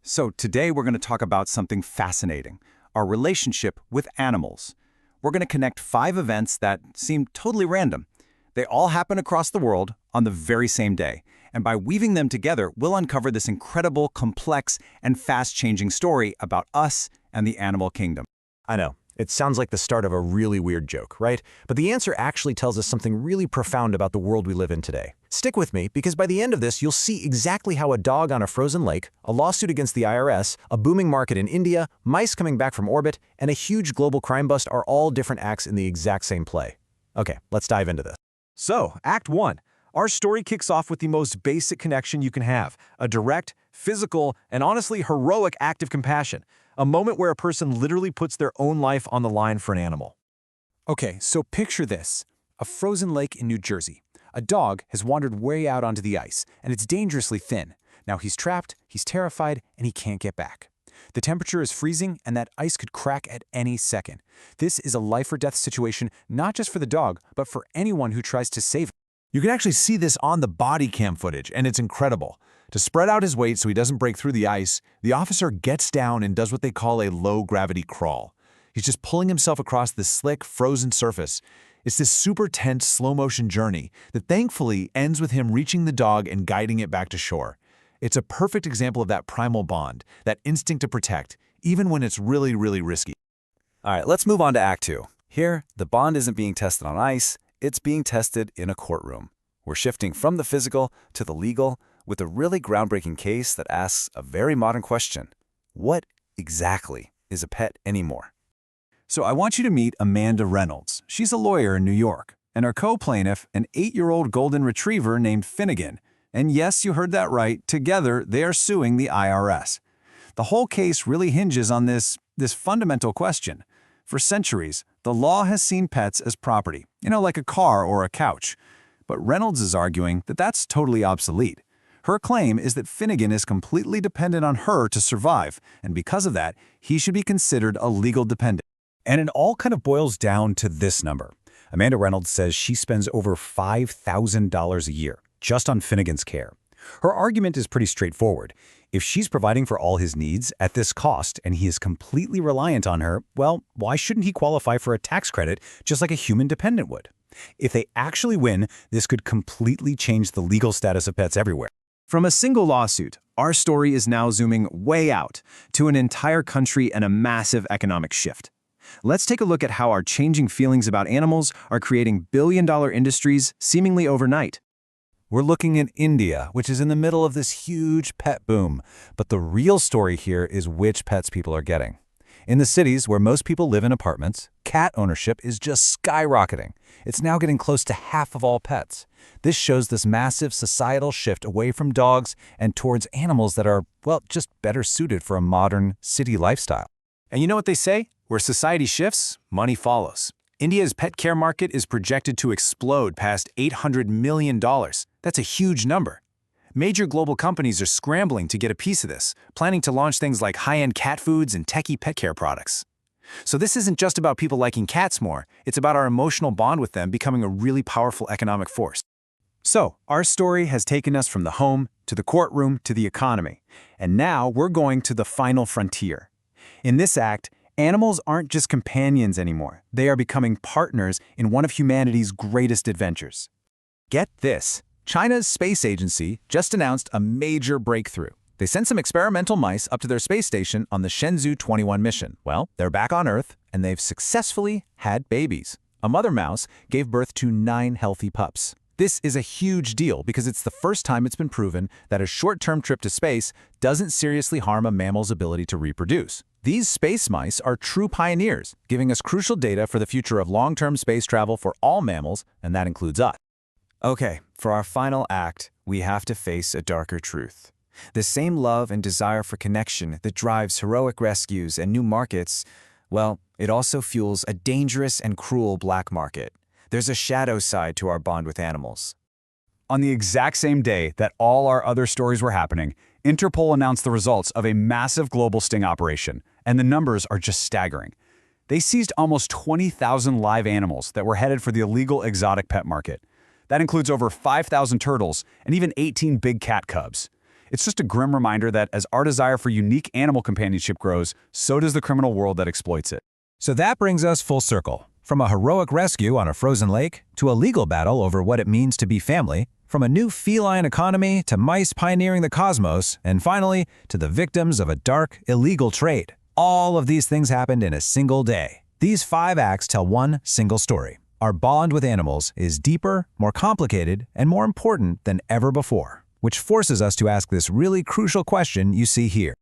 So today we're going to talk about something fascinating, our relationship with animals. We're going to connect 5 events that seem totally random. They all happen across the world on the very same day. And by weaving them together, we'll uncover this incredible, complex, and fast-changing story about us and the animal kingdom. I know. It sounds like the start of a really weird joke, right? But the answer actually tells us something really profound about the world we live in today. Stick with me, because by the end of this, you'll see exactly how a dog on a frozen lake, a lawsuit against the IRS, a booming market in India, mice coming back from orbit, and a huge global crime bust are all different acts in the exact same play. Okay, let's dive into this. So, Act 1. Our story kicks off with the most basic connection you can have, a direct, physical, and honestly heroic act of compassion, a moment where a person literally puts their own life on the line for an animal. Okay, so picture this. A frozen lake in New Jersey. A dog has wandered way out onto the ice, and it's dangerously thin. Now he's trapped, he's terrified, and he can't get back. The temperature is freezing, and that ice could crack at any second. This is a life-or-death situation, not just for the dog, but for anyone who tries to save him. You can actually see this on the body cam footage, and it's incredible. To spread out his weight so he doesn't break through the ice, the officer gets down and does what they call a low-gravity crawl. He's just pulling himself across this slick, frozen surface. It's this super tense, slow-motion journey that thankfully ends with him reaching the dog and guiding it back to shore. It's a perfect example of that primal bond, that instinct to protect, even when it's really, really risky. All right, let's move on to Act 2. Here, the bond isn't being tested on ice, it's being tested in a courtroom. We're shifting from the physical to the legal with a really groundbreaking case that asks a very modern question. What exactly is a pet anymore? So I want you to meet Amanda Reynolds. She's a lawyer in New York, and her co-plaintiff, an 8-year-old golden retriever named Finnegan. And yes, you heard that right, together they are suing the IRS. The whole case really hinges on this fundamental question. For centuries, the law has seen pets as property, like a car or a couch. But Reynolds is arguing that that's totally obsolete. Her claim is that Finnegan is completely dependent on her to survive, and because of that, he should be considered a legal dependent. And it all kind of boils down to this number. Amanda Reynolds says she spends over $5,000 a year just on Finnegan's care. Her argument is pretty straightforward. If she's providing for all his needs at this cost and he is completely reliant on her, well, why shouldn't he qualify for a tax credit just like a human dependent would? If they actually win, this could completely change the legal status of pets everywhere. From a single lawsuit, our story is now zooming way out to an entire country and a massive economic shift. Let's take a look at how our changing feelings about animals are creating billion-dollar industries seemingly overnight. We're looking at India, which is in the middle of this huge pet boom. But the real story here is which pets people are getting. In the cities where most people live in apartments, cat ownership is just skyrocketing. It's now getting close to half of all pets. This shows this massive societal shift away from dogs and towards animals that are, well, just better suited for a modern city lifestyle. And you know what they say? Where society shifts, money follows. India's pet care market is projected to explode past $800 million. That's a huge number. Major global companies are scrambling to get a piece of this, planning to launch things like high-end cat foods and techie pet care products. So this isn't just about people liking cats more, it's about our emotional bond with them becoming a really powerful economic force. So, our story has taken us from the home, to the courtroom, to the economy. And now we're going to the final frontier. In this act, animals aren't just companions anymore. They are becoming partners in one of humanity's greatest adventures. Get this. China's space agency just announced a major breakthrough. They sent some experimental mice up to their space station on the Shenzhou 21 mission. Well, they're back on Earth, and they've successfully had babies. A mother mouse gave birth to 9 healthy pups. This is a huge deal because it's the first time it's been proven that a short-term trip to space doesn't seriously harm a mammal's ability to reproduce. These space mice are true pioneers, giving us crucial data for the future of long-term space travel for all mammals, and that includes us. Okay, for our final act, we have to face a darker truth. The same love and desire for connection that drives heroic rescues and new markets, well, it also fuels a dangerous and cruel black market. There's a shadow side to our bond with animals. On the exact same day that all our other stories were happening, Interpol announced the results of a massive global sting operation, and the numbers are just staggering. They seized almost 20,000 live animals that were headed for the illegal exotic pet market. That includes over 5,000 turtles and even 18 big cat cubs. It's just a grim reminder that as our desire for unique animal companionship grows, so does the criminal world that exploits it. So that brings us full circle. From a heroic rescue on a frozen lake, to a legal battle over what it means to be family, from a new feline economy to mice pioneering the cosmos, and finally, to the victims of a dark, illegal trade. All of these things happened in a single day. These 5 acts tell one single story. Our bond with animals is deeper, more complicated, and more important than ever before, which forces us to ask this really crucial question you see here.